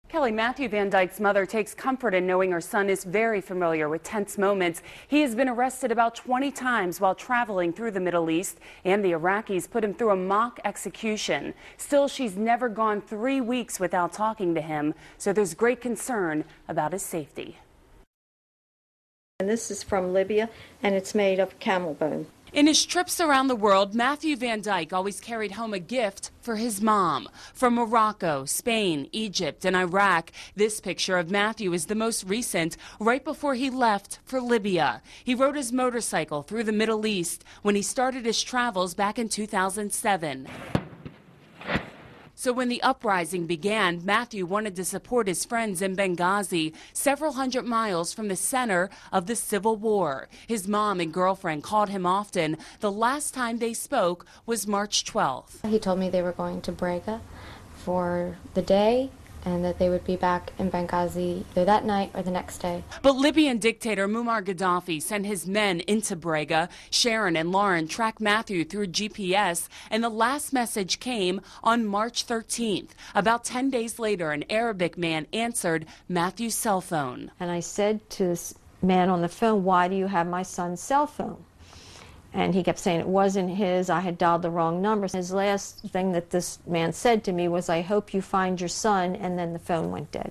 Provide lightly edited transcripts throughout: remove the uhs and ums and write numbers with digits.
Kelly, Matthew Van Dyke's mother takes comfort in knowing her son is very familiar with tense moments. He has been arrested about 20 times while traveling through the Middle East, and the Iraqis put him through a mock execution. Still, she's never gone 3 weeks without talking to him, so there's great concern about his safety. And this is from Libya, and it's made of camel bone. In his trips around the world, Matthew Van Dyke always carried home a gift for his mom. From Morocco, Spain, Egypt, and Iraq, this picture of Matthew is the most recent, right before he left for Libya. He rode his motorcycle through the Middle East when he started his travels back in 2007. So when the uprising began, Matthew wanted to support his friends in Benghazi, several hundred miles from the center of the civil war. His mom and girlfriend called him often. The last time they spoke was March 12th. He told me they were going to Brega for the day and that they would be back in Benghazi either that night or the next day. But Libyan dictator Muammar Gaddafi sent his men into Brega. Sharon and Lauren tracked Matthew through GPS, and the last message came on March 13th. About 10 days later, an Arabic man answered Matthew's cell phone. And I said to this man on the phone, "Why do you have my son's cell phone?" And he kept saying it wasn't his, I had dialed the wrong number. His last thing that this man said to me was, "I hope you find your son," and then the phone went dead.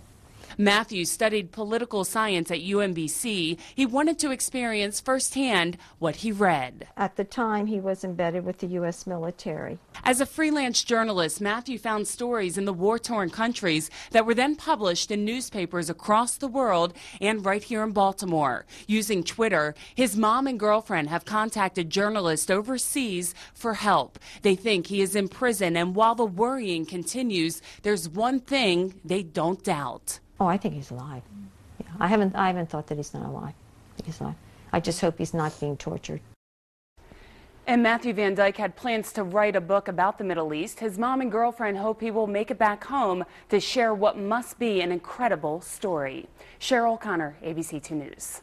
Matthew studied political science at UMBC. He wanted to experience firsthand what he read. At the time, he was embedded with the U.S. military. As a freelance journalist, Matthew found stories in the war-torn countries that were then published in newspapers across the world and right here in Baltimore. Using Twitter, his mom and girlfriend have contacted journalists overseas for help. They think he is in prison, and while the worrying continues, there's one thing they don't doubt. Oh, I think he's alive. Yeah, I haven't thought that he's not alive. I think he's alive. I just hope he's not being tortured. And Matthew Van Dyke had plans to write a book about the Middle East. His mom and girlfriend hope he will make it back home to share what must be an incredible story. Cheryl O'Connor, ABC 2 News.